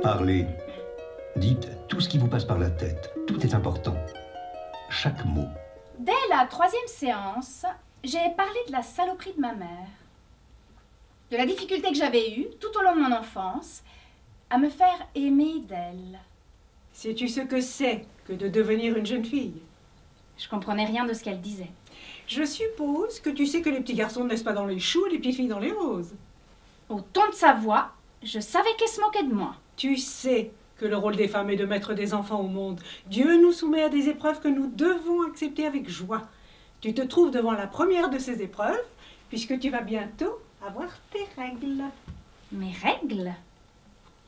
Parlez. Dites tout ce qui vous passe par la tête. Tout est important. Chaque mot. Dès la 3e séance, j'ai parlé de la saloperie de ma mère. De la difficulté que j'avais eue, tout au long de mon enfance, à me faire aimer d'elle. Sais-tu ce que c'est que de devenir une jeune fille? Je comprenais rien de ce qu'elle disait. Je suppose que tu sais que les petits garçons ne naissent pas dans les choux et les petites filles dans les roses. Au ton de sa voix, je savais qu'elle se moquait de moi. Tu sais que le rôle des femmes est de mettre des enfants au monde. Dieu nous soumet à des épreuves que nous devons accepter avec joie. Tu te trouves devant la première de ces épreuves, puisque tu vas bientôt avoir tes règles. Mes règles?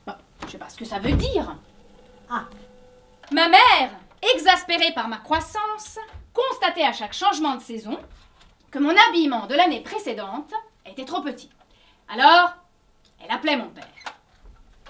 Bon, je sais pas ce que ça veut dire. Ah. Ma mère, exaspérée par ma croissance, constatait à chaque changement de saison que mon habillement de l'année précédente était trop petit. Alors, elle appelait mon père.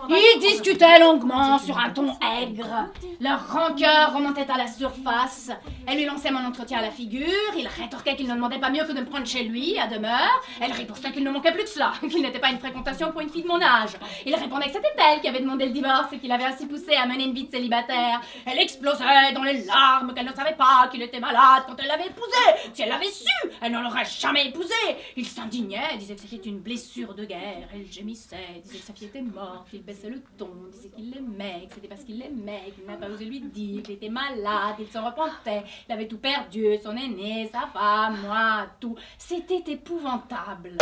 Ils discutaient longuement sur un ton aigre. Leur rancœur remontait à la surface. Elle lui lançait mon entretien à la figure. Il rétorquait qu'il ne demandait pas mieux que de me prendre chez lui, à demeure. Elle ripostait qu'il ne manquait plus que cela, qu'il n'était pas une fréquentation pour une fille de mon âge. Il répondait que c'était elle qui avait demandé le divorce et qu'il avait ainsi poussé à mener une vie de célibataire. Elle explosait dans les larmes qu'elle ne savait pas qu'il était malade quand elle l'avait épousé. Si elle l'avait su, elle ne l'aurait jamais épousé. Il s'indignait, disait que c'était une blessure de guerre. Elle gémissait, disait que sa fille était morte. Il baissait le ton, disait qu'il l'aimait, que c'était parce qu'il l'aimait, qu'il n'a pas osé lui dire qu'il était malade, il s'en repentait, il avait tout perdu, son aîné, sa femme, moi, tout. C'était épouvantable.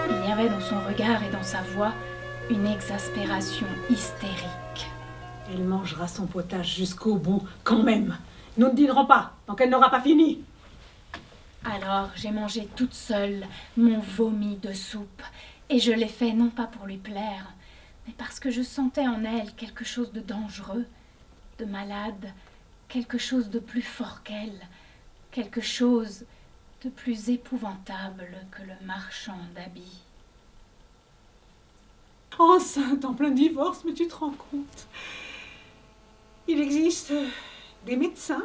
Il y avait dans son regard et dans sa voix une exaspération hystérique. Elle mangera son potage jusqu'au bout, quand même. Nous ne dînerons pas, tant qu'elle n'aura pas fini. Alors j'ai mangé toute seule mon vomi de soupe, et je l'ai fait non pas pour lui plaire, mais parce que je sentais en elle quelque chose de dangereux, de malade, quelque chose de plus fort qu'elle, quelque chose de plus épouvantable que le marchand d'habits. Enceinte en plein divorce, mais tu te rends compte? Il existe des médecins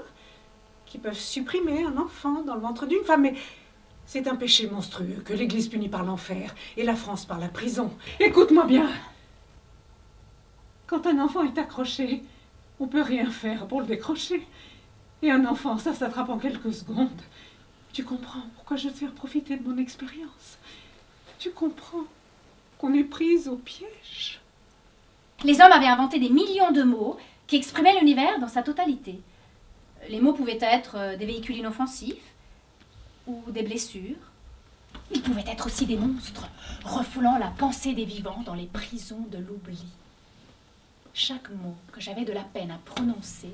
qui peuvent supprimer un enfant dans le ventre d'une femme, mais c'est un péché monstrueux que l'Église punit par l'enfer et la France par la prison. Écoute-moi bien. Quand un enfant est accroché, on peut rien faire pour le décrocher. Et un enfant, ça s'attrape en quelques secondes. Tu comprends pourquoi je te fais profiter de mon expérience? Tu comprends qu'on est prise au piège? Les hommes avaient inventé des millions de mots qui exprimaient l'univers dans sa totalité. Les mots pouvaient être des véhicules inoffensifs ou des blessures. Ils pouvaient être aussi des monstres, refoulant la pensée des vivants dans les prisons de l'oubli. Chaque mot que j'avais de la peine à prononcer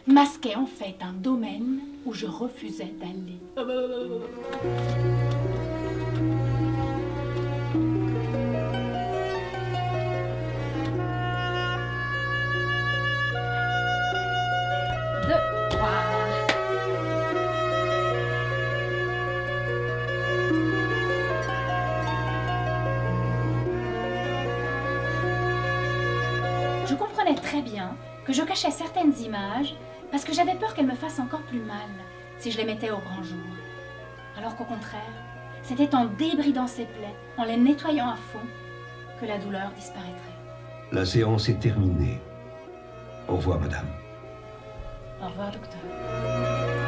masquait en fait un domaine où je refusais d'aller. Je comprenais très bien que je cachais certaines images parce que j'avais peur qu'elles me fassent encore plus mal si je les mettais au grand jour. Alors qu'au contraire, c'était en débridant ces plaies, en les nettoyant à fond, que la douleur disparaîtrait. La séance est terminée. Au revoir, madame. Au revoir, docteur.